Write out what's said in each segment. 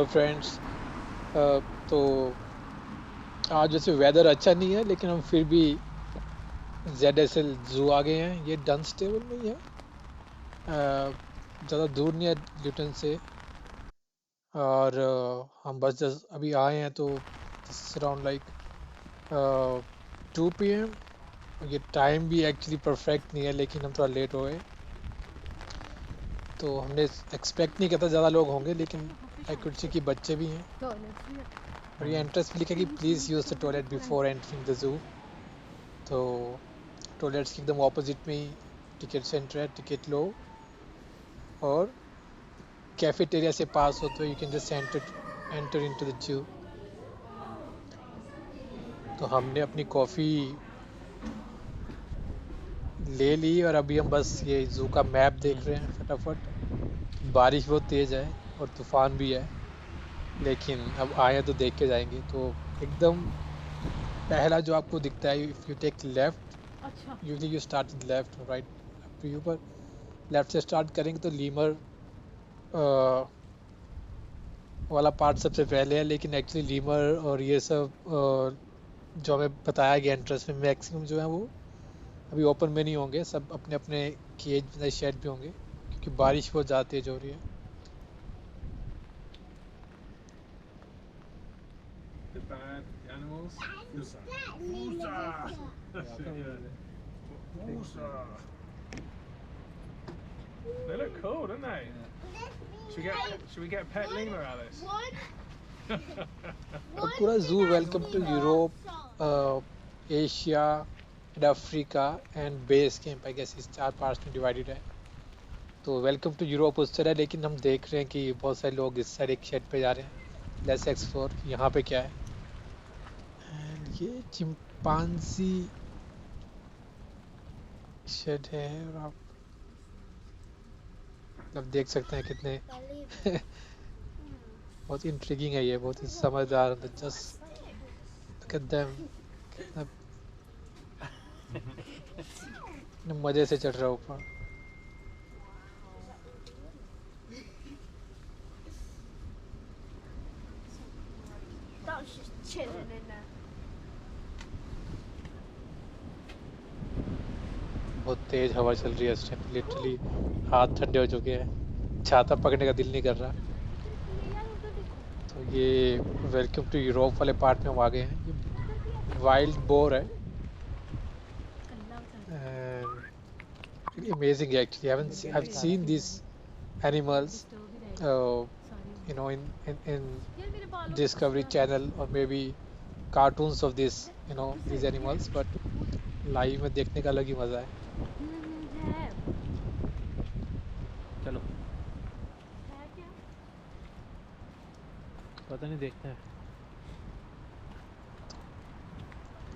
Friends. तो आज वैसे वेदर अच्छा नहीं है लेकिन हम फिर भी ZSL जू आ गए हैं। ये डंस्टेबल में ही है। ज़्यादा दूर नहीं है ल्यूटन से। और हम बस जस्ट अभी आए हैं तो दिस अराउंड लाइक 2 PM। ये टाइम भी एक्चुअली परफेक्ट नहीं है लेकिन हम थोड़ा लेट हो गए। तो हमने एक्सपेक्ट नहीं किया था ज़्यादा लोग होंगे, लेकिन आई कुड सी कि बच्चे भी हैं। और ये एंट्रेंस पे लिखा है कि please use the toilet before entering the zoo. तो टॉयलेट्स के एकदम ऑपोजिट में ही टिकट सेंटर है। टिकट लो और कैफेटेरिया से पास होते हुए you can just enter into the zoo. तो हमने अपनी कॉफ़ी ले ली और अभी हम बस ये जू का मैप देख रहे हैं फटाफट। बारिश बहुत तेज़ है और तूफान भी है, लेकिन अब आए हैं तो देख के जाएंगे। तो एकदम पहला जो आपको दिखता है, if you take left, usually you start left right up to you, पर लेफ्ट से स्टार्ट करेंगे तो लीमर वाला पार्ट सबसे पहले है। लेकिन एक्चुअली लीमर और ये सब जो हमें बताया गया एंट्रेंस में, मैक्सिमम जो है वो अभी ओपन में नहीं होंगे। सब अपने अपने केज में शेड भी होंगे क्योंकि बारिश बहुत ज़्यादा तेज हो रही है। The bad animals? Fusa. Fusa! Fusa! They look cool, don't they? Should we get pet lemur, Alice? और पूरा zoo welcome to Europe, Asia and Africa and base camp, I guess इस 4 पार्ट्स में डिवाइडेड है। तो welcome to Europe उस तरह है, लेकिन हम देख रहे हैं कि बहुत सारे लोग इस साइड एक शेड पे जा रहे हैं। लेट्स एक्सप्लोर यहाँ पे क्या है। एंड ये चिंपांजी शेड है और आप मतलब देख सकते हैं कितने बहुत इंट्रिगिंग है ये, बहुत ही समझदार। जस्ट लुक एट देम, कितना मजे से चढ़ रहा है ऊपर। That was just chilling in there. बहुत तेज हवा चल रही है इस टाइम, लिटरली हाथ ठंडे हो चुके हैं, छाता पकड़ने का दिल नहीं कर रहा। तो ये वेलकम टू यूरोप वाले पार्ट में हम आ गए हैं। ये वाइल्ड बोर है and really amazing actually. I've seen these animals in Discovery Channel or maybe cartoons of this, these animals, but live में देखने का अलग ही मजा है। चलो पता नहीं, देखते हैं।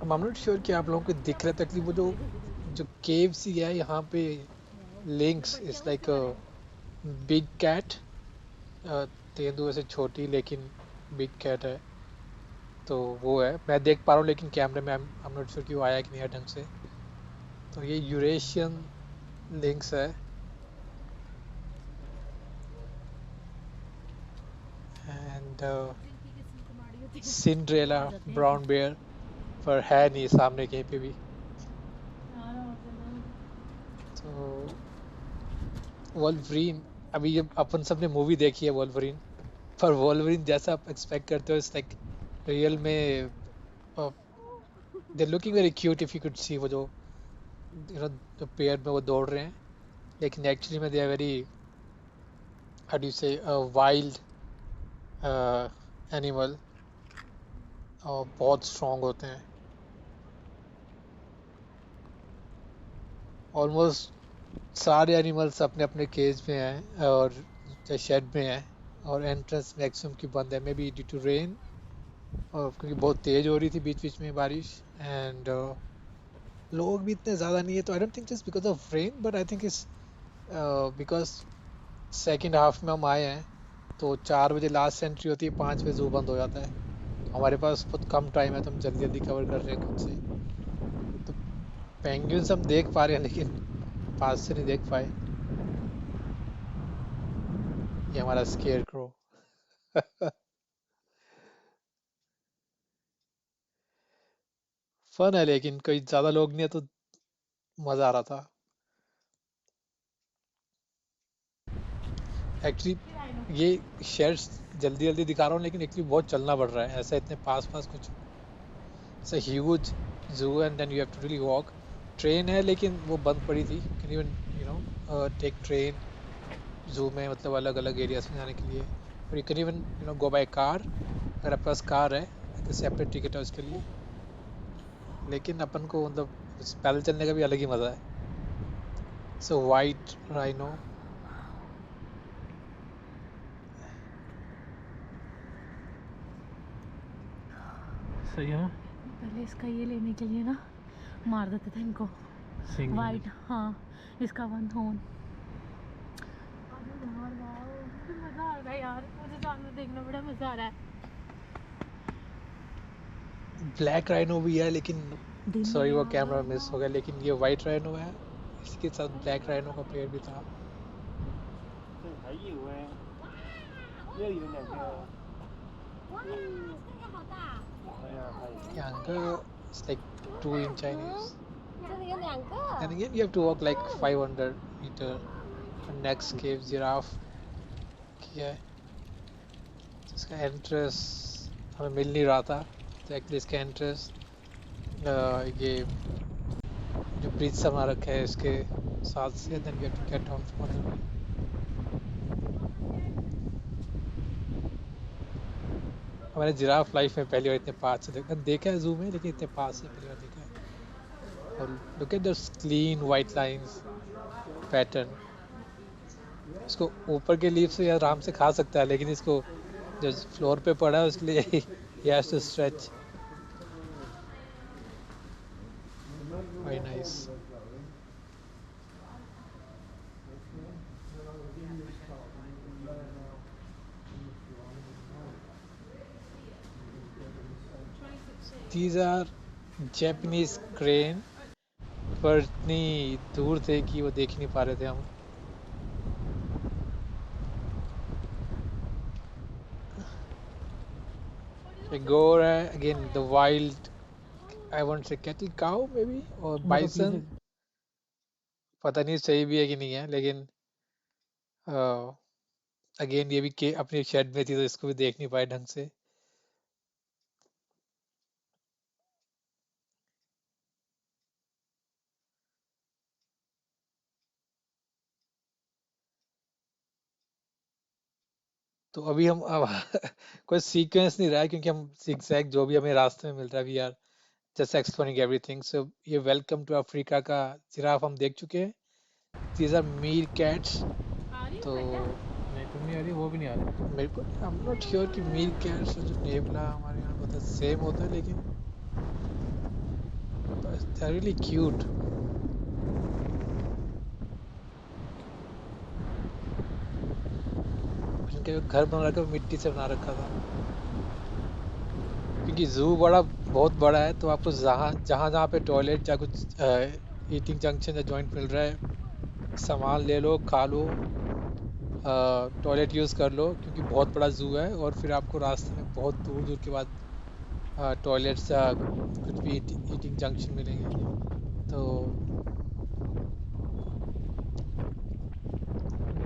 I'm not sure कि आप लोगों को दिख रहा है तकलीफ, वो जो केव सी है यहाँ पे, lynx is like a big cat. तेंदुए से छोटी लेकिन बिग कैट है। तो वो है, मैं देख पा रहा हूँ लेकिन कैमरे में I'm not sure कि वो आया कि नहीं आया ढंग से। तो ये यूरेशियन लिंक्स है एंड सिंड्रेला ब्राउन बेयर, पर है नहीं सामने कहीं पे भी। तो वोल्वरीन, अभी जब अपन सबने मूवी देखी है वोल्वरीन, पर वोल्वरीन जैसा आप एक्सपेक्ट करते हो इट्स लाइक रियल में they looking very cute. If you could see वो जो पेड़ में वो दौड़ रहे हैं, लेकिन एक्चुअली में they are very, how do say, wild animal और बहुत स्ट्रांग होते हैं। ऑलमोस्ट सारे एनिमल्स अपने अपने केज में हैं और शेड में हैं, और एंट्रेंस मैक्सिमम की बंद है, maybe due to rain, और क्योंकि बहुत तेज हो रही थी बीच बीच में बारिश। एंड लोग भी इतने ज़्यादा नहीं है, तो I don't think just because of rain, but I think इस बिकॉज सेकेंड हाफ में हम आए हैं। तो 4 बजे लास्ट एंट्री होती है, 5 बजे जू बंद हो जाता है। तो हमारे पास बहुत कम टाइम है, तो हम जल्दी जल्दी कवर कर रहे हैं खुद से। तो पेंगुइन्स हम देख पा रहे हैं लेकिन पास से नहीं देख पाए। ये हमारा स्केयर क्रो। फन है, लेकिन कोई ज्यादा लोग नहीं है तो मजा आ रहा था एक्चुअली। ये शेड्स जल्दी जल्दी दिखा रहा हूँ, लेकिन एक्चुअली बहुत चलना पड़ रहा है, ऐसा इतने पास पास कुछ। It's a huge zoo and then you have to really walk. Train है लेकिन वो बंद पड़ी थी। कैन इवन टेक ट्रेन जू में, मतलब अलग अलग एरियाज में जाने के लिए। और you can even go by car, अगर आपके पास कार है, एक सेपरेट टिकट है उसके लिए। लेकिन अपन को मतलब पैदल चलने का भी अलग ही मजा है। So white rhino. सही है ना? पहले इसका ये लेने के लिए ना मार देते थे इनको। सिंग वाइट, हाँ, इसका वन हॉर्न। अरे यार वाह, मुझे मज़ा आ रहा है यार, मुझे जानवर देखना बड़ा मज़ा आ रहा है। ब्लैक राइनो भी है, लेकिन दिन में सॉरी वो आ कैमरा गया। मिस हो गया, लेकिन ये वाइट राइनो है। इसके साथ ब्लैक राइनो का पेड़ भी था। 还以为又有两个，哇，这个好大，哎呀，还有。 Younger, it's like 2 in Chinese. 这里有2个。 And again, you have to walk like 500 meter. And next cave giraffe किया है, जिसका एंट्रेंस हमें मिल नहीं रहा था। तो एक्चुअली इसका एंट्रेंस ये जो ब्रिज सा बना रखा है इसके साथ से, then we have to get down from other way. मैंने जिराफ लाइफ में पहली बार इतने पास से देखा है जू में, लेकिन इतने पास से पहली बार देखा है। और look at those clean white lines pattern. इसको ऊपर के लीफ से आराम से खा सकता है, लेकिन इसको जो फ्लोर पे पड़ा है उसके लिए he has to stretch. Very nice. These are Japanese crane, पर इतनी दूर थे कि वो देख ही नहीं पा रहे थे हम। Gore again, the wild, I want to say cattle cow maybe or bison, पता नहीं सही भी है कि नहीं है, लेकिन अगेन ये भी के अपनी शेड में थी तो इसको भी देख नहीं पाए ढंग से। तो अभी हम कोई सीक्वेंस नहीं रहा है, क्योंकि हम zigzag जो भी हमें रास्ते में मिल रहा है, we are just exploring everything. So ये वेलकम टू अफ्रीका का जिराफ हम देख चुके हैं। These are meerkats. तो नहीं, तुम नहीं आ रही, वो भी नहीं आ रही। मेरे को आई एम नॉट श्योर कि मीर कैट्स और जो नेवला हमारे यहाँ होता है सेम होता है, लेकिन दे आर रियली क्यूट। इनके घर बना रखा मिट्टी से बना रखा था, क्योंकि जू बहुत बड़ा है, तो आपको जहाँ जहाँ जहाँ पे टॉयलेट या कुछ ईटिंग जंक्शन या जॉइंट मिल रहा है, सामान ले लो, खा लो, टॉयलेट यूज़ कर लो, क्योंकि बहुत बड़ा जू है। और फिर आपको रास्ते में बहुत दूर दूर के बाद टॉयलेट्स या कुछ भी ईटिंग जंक्शन मिलेंगे। तो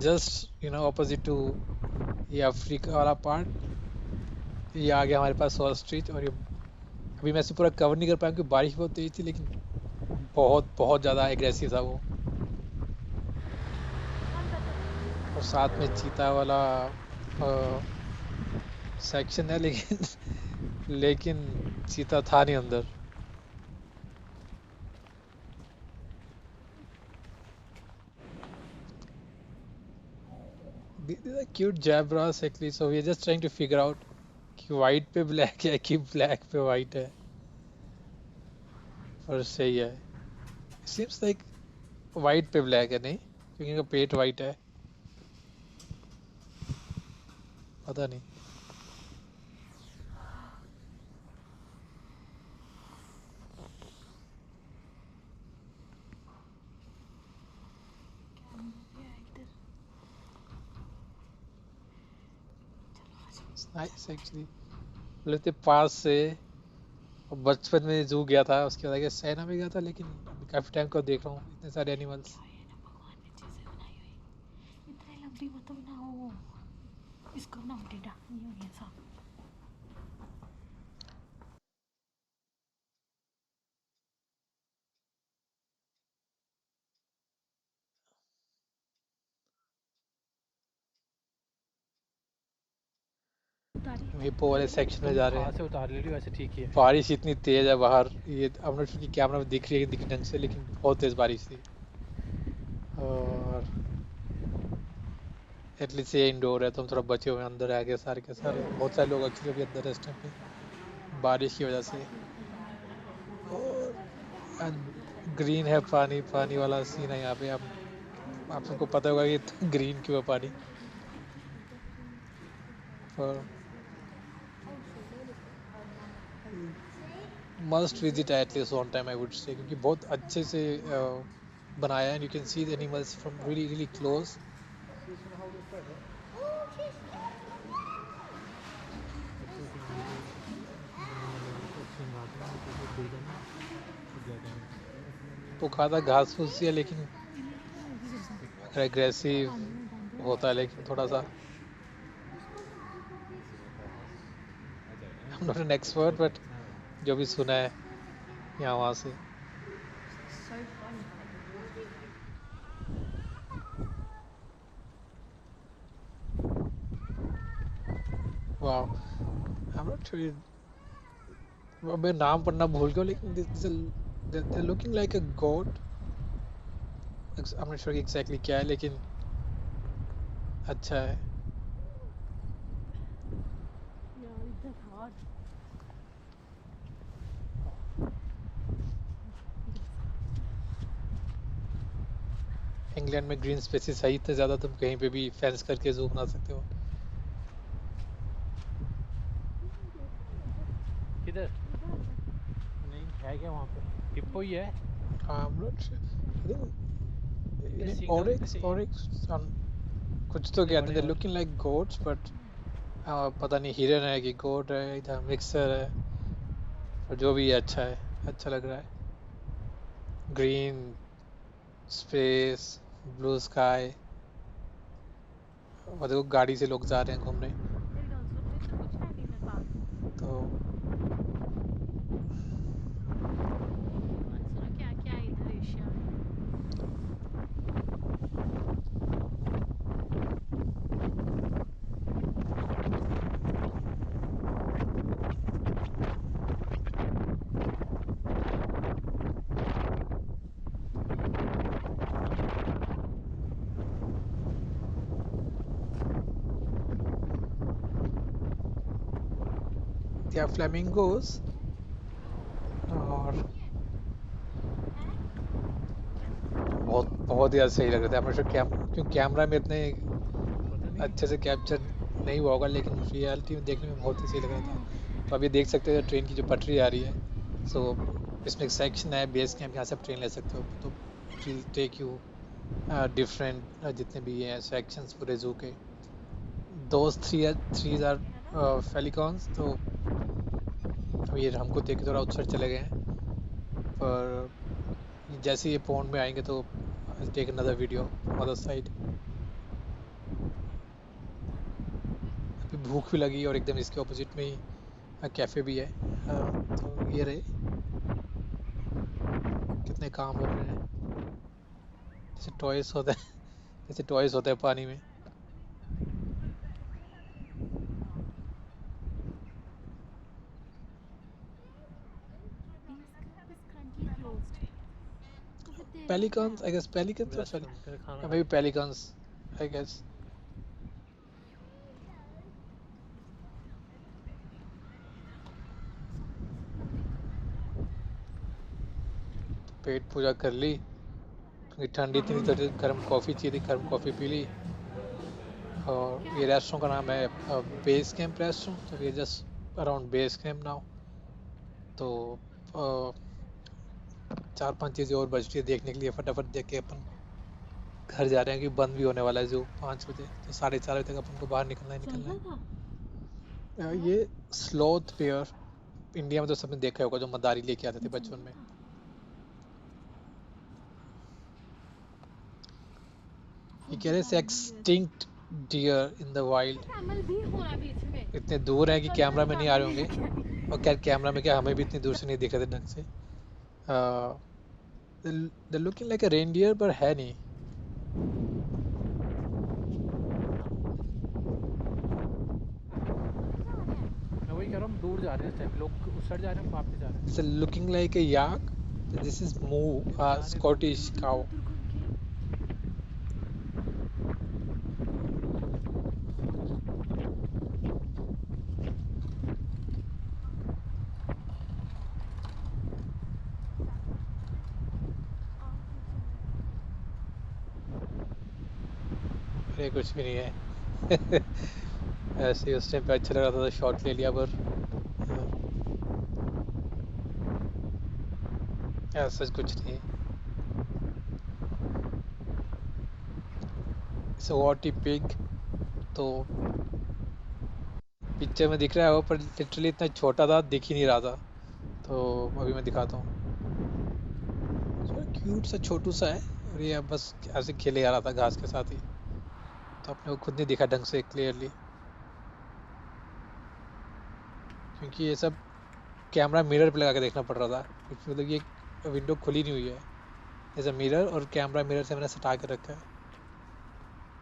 जस्ट ऑपोजिट टू ये अफ्रीका वाला पार्ट, ये आ गया हमारे पास सॉल स्ट्रीट। और ये अभी मैं इसे पूरा कवर नहीं कर पाया क्योंकि बारिश बहुत तेज थी, लेकिन बहुत बहुत ज़्यादा एग्रेसिव था वो। और साथ में चीता वाला सेक्शन है, लेकिन चीता था नहीं अंदर। These are cute zebras actually, so we are just trying to figure out कि white पे black है कि black पे white है। और सही है, seems like white पे black है, नहीं क्योंकि इनका पेट white है, पता नहीं। नाइस एक्चुअली, मतलब इतने पास से। और बचपन में जू गया था, उसके बाद आगे सैना में गया था, लेकिन अभी काफी टाइम को देख रहा हूँ इतने सारे एनिमल्स। भगवान ने चीजें बनाई हुई, इतने लंबी मत बनाओ, इसको बनाओ टेढ़ा, ये हो गया साफ। हिप्पो वाले सेक्शन में जा रहे कहाँ हैं। से उतार ले रही हो? वैसे ठीक ही है। बारिश इतनी तेज है बाहर, ये I'm not sure कि कैमरा में दिख रही है कि दिख ढंग से, लेकिन बहुत तेज बारिश थी। और एटलीस्ट ये इंडोर है तो हम थोड़ा बचे हुए हैं, अंदर आ गए सारे के सारे। बहुत सारे लोग एक्चुअली अभी अंदर है इस टाइम पे, बारिश की वजह से। और ग्रीन है पानी, पानी वाला सीन है यहाँ पे। आप सबको पता होगा कि ग्रीन क्यों है पानी। और must visit at least one time I would say, क्योंकि बहुत अच्छे से बनाया है। You can see the animals from really really close. तो खाता घास फूस ही है, लेकिन एग्रेसिव होता है, लेकिन थोड़ा सा। I'm not an expert, but जो भी सुना है यहाँ वहाँ से। So fun. वाह, I'm not sure मैं नाम पढ़ना भूल गया, लेकिन they're looking like a goat. I'm not sure exactly क्या है, लेकिन अच्छा है। यार इधर था इंग्लैंड में ग्रीन स्पेसेस है इतने ज़्यादा, तुम कहीं पे भी फेंस करके जू बना सकते हो। किधर? नहीं है क्या वहाँ पे? हिप्पो ही है। I'm not sure. I think single oryx, ऐसे- oryx, कुछ तो कहते हैं। बड़े They're looking like goats, but पता नहीं हिरन है कि गोट है, इधर मिक्सर है। और जो भी है अच्छा है, अच्छा लग रहा है। ग्रीन स्पेस, ब्लू स्काई, और देखो गाड़ी से लोग जा रहे हैं घूमने। मेरी गल सुन, इधर कुछ है नहीं मेरे पास। तो सुनो क्या क्या है इधर एशिया में। क्या फ्लेमिंगोस। और बहुत बहुत ही सही लग रहा था। हमेशा क्योंकि कैमरा में इतने पता नहीं। अच्छे से कैप्चर नहीं हुआ होगा, लेकिन रियलिटी में देखने में बहुत ही सही लग रहा था। तो अभी देख सकते हो ट्रेन की जो पटरी आ रही है, सो इसमें एक सेक्शन है बेस कैंप, यहाँ से आप ट्रेन ले सकते हो। तो it will take you different जितने भी हैं सेक्शंस पूरे जू के। Those three are pelicans. तो अब ये हमको देख के थोड़ा उत्सुक चले गए हैं, पर जैसे ये पॉन्ड में आएंगे तो I'll take another video from other side। अभी भूख भी लगी, और एकदम इसके ऑपोजिट में ही कैफे भी है। तो ये रहे कितने काम हो रहे हैं, जैसे टॉयस होता है जैसे टॉयस होता है पानी में। Is currently closed. Over there. Pelicans I guess, pelicans restaurant का खाना या मे बी पेलिकॉन्स आई गेस। पेट पूजा कर ली, क्योंकि ठंडी थी तो गर्म कॉफ़ी चाहिए थी, गर्म कॉफ़ी पी ली। और ये रेस्टोरेंट का नाम है बेस कैंप रेस्टोरेंट। तो ये just around base camp now. तो 4-5 चीज़ें और बच रही है देखने के लिए, फटाफट देख के अपन घर जा रहे हैं, कि बंद भी होने वाला है जो 5 बजे। तो 4:30 बजे तक अपन को बाहर निकलना ही चल निकलना रहा है। था ये स्लॉथ बेयर इंडिया में तो सबने देखा होगा, जो मदारी लेके आते थे बचपन में। ये कह रहे हैं extinct deer in the wild. Camel भी होना बीच में। इतने दूर है कि कैमरा में नहीं आ रहे होंगे, और क्या कैमरा में, क्या हमें भी इतनी दूर से नहीं दिख रहे थे ढंग से। They looking like a reindeer पर है नहीं। मैं वही कह रहा हूँ, दूर जा रहे हैं इस टाइम, लोग उस साइड जा रहे हैं, हम वापस जा रहे हैं। It's looking like a yak. This is move Scottish cow. अरे कुछ भी नहीं है। ऐसे ही उस टाइम पे अच्छा लग रहा था तो शॉट ले लिया, पर ऐसा कुछ नहीं। सवाटी पिग तो पिक्चर में दिख रहा है वो, पर लिटरली इतना छोटा था, दिख ही नहीं रहा था। तो अभी मैं दिखाता हूँ। क्यूट सा छोटू सा है, और ये अब बस ऐसे खेले जा रहा था घास के साथ ही, तो अपने को खुद नहीं दिखा ढंग से क्लियरली, क्योंकि ये सब कैमरा मिरर पे लगा के देखना पड़ रहा था, क्योंकि मतलब ये विंडो खुली नहीं हुई है। जैसे मिरर और कैमरा मिरर से मैंने सटा के रखा है,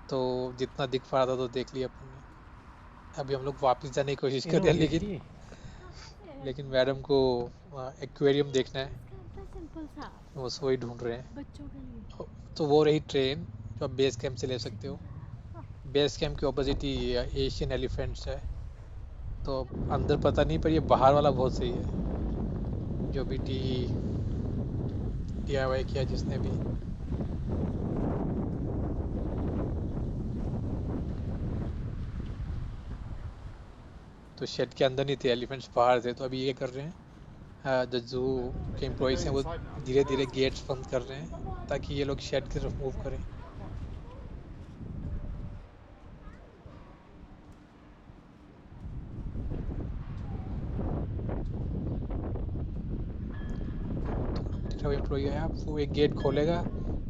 तो जितना दिख पा रहा था तो देख लिया अपन ने। अभी हम लोग वापस जाने की कोशिश कर रहे हैं, लेकिन मैडम को एक्वेरियम देखना है, सिंपल सा बस वही ढूंढ रहे हैं। बच्चों के लिए। तो वो रही ट्रेन जो आप बेस कैंप से ले सकते हो। बेस कैंप के ऑपोजिट ही एशियन एलिफेंट्स है, तो अंदर पता नहीं, पर ये बाहर वाला बहुत सही है, जो भी DIY किया जिसने भी। तो शेड के अंदर नहीं थे एलिफेंट्स, बाहर थे। तो अभी ये कर रहे हैं, जो जू के एम्प्लॉइज हैं वो धीरे धीरे गेट्स बंद कर रहे हैं, ताकि ये लोग शेड की तरफ मूव करें। एम्प्लॉई है, वो एक गेट खोलेगा,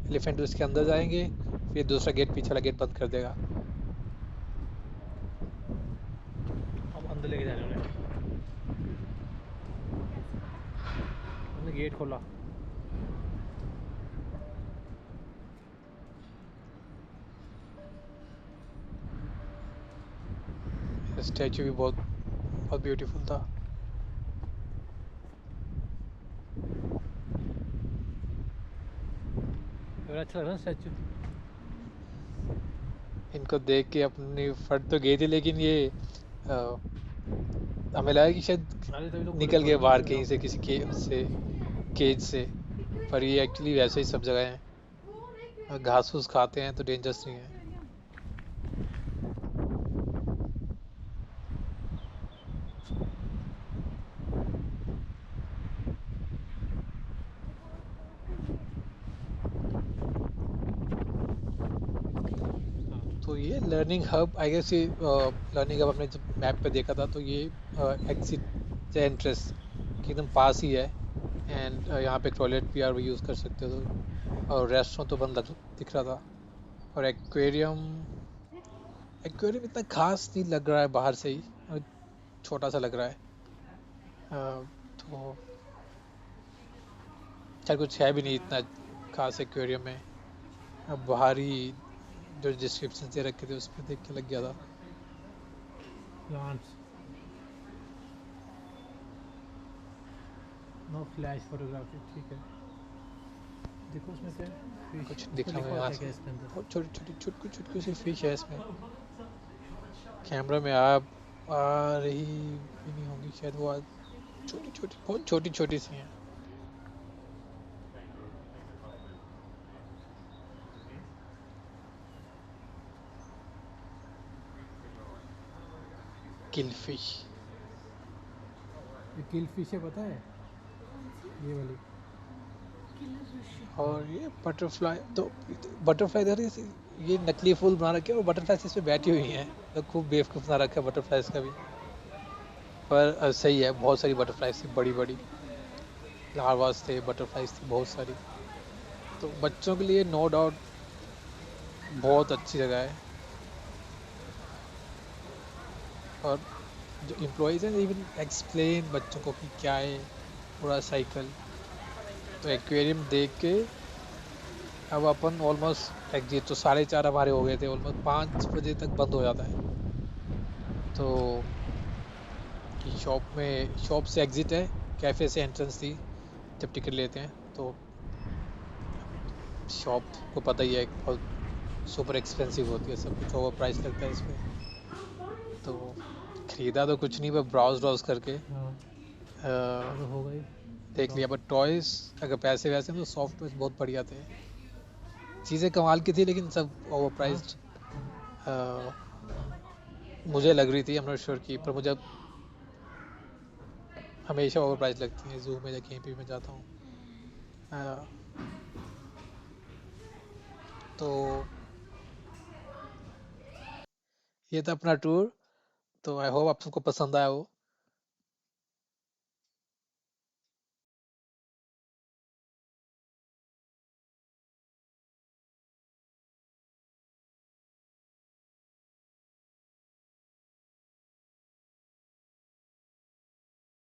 एलिफेंट उसके अंदर जाएंगे, फिर दूसरा गेट, पीछे वाला गेट बंद कर देगा। अब अंदर लेके जा रहे हैं उन्हें, गेट खोला। स्टैचू भी बहुत बहुत ब्यूटीफुल था। अच्छा लग रहा है स्टैचू। इनको देख के अपनी फट तो गई थी, लेकिन ये हमें लगा कि शायद निकल गए बाहर कहीं से, किसी के उससे केज से, पर ये एक्चुअली वैसे ही सब जगह हैं। घास फूस खाते हैं तो डेंजरस नहीं है। तो ये लर्निंग हब, आई गेस ये लर्निंग हब हमने जब मैप पे देखा था, तो ये एग्जिट एंट्रेंस के एकदम पास ही है। एंड यहाँ पे टॉयलेट भी आप यूज़ कर सकते हो, तो और रेस्टोरेंट तो बंद दिख रहा था। और एक्वेरियम इतना खास नहीं लग रहा है बाहर से ही, छोटा सा लग रहा है। तो शायद कुछ है भी नहीं इतना खास एक्वेरियम में। अब बाहर ही जो डिस्क्रिप्शन दे रखे थे उसमें देख के लग गया था। प्लांट्स, नो फ्लैश फोटोग्राफी, ठीक है। देखो उसमें से कुछ दिख रहा है यहाँ से, बहुत छोटी छोटी सी फिश है इसमें। कैमरा में आ रही भी नहीं होंगी शायद, वो छोटी बहुत छोटी सी हैं। किल फिश, ये किल फिश है, पता है ये वाली। और ये बटरफ्लाई, तो बटरफ्लाई इधर ये नकली फूल बना रखे हैं, और बटरफ्लाई इस पे बैठी हुई हैं, तो खूब बेवकूफ बना रखा है बटरफ्लाइज का भी। पर सही है, बहुत सारी बटरफ्लाईज थी, बड़ी बड़ी लार्वास थे, बटरफ्लाईज थी बहुत सारी। तो बच्चों के लिए नो डाउट बहुत अच्छी जगह है। और जो एम्प्लॉयज़ हैं इवन एक्सप्लेन बच्चों को कि क्या है पूरा साइकिल। तो एक्वेरियम देख के अब अपन ऑलमोस्ट एग्जिट तो 4:30 हमारे हो गए थे, ऑलमोस्ट 5 बजे तक बंद हो जाता है। तो शॉप से एग्जिट है, कैफ़े से एंट्रेंस थी जब टिकट लेते हैं। तो शॉप को पता ही है बहुत सुपर एक्सपेंसिव होती है, सब कुछ ओवर प्राइस लगता है इस पे। तो खरीदा तो कुछ नहीं, पर ब्राउज करके हाँ तो होगा ही। देख लिया। बट टॉयज अगर पैसे वैसे हैं तो सॉफ्ट टॉयज बहुत बढ़िया थे, चीज़ें कमाल की थी, लेकिन सब ओवर प्राइस्ड मुझे लग रही थी। आई एम नॉट श्योर की, पर मुझे हमेशा ओवर प्राइस लगती है जू में या कहीं पे भी मैं जाता हूँ। तो ये था अपना टूर। तो आई होप आप सबको पसंद आया हो।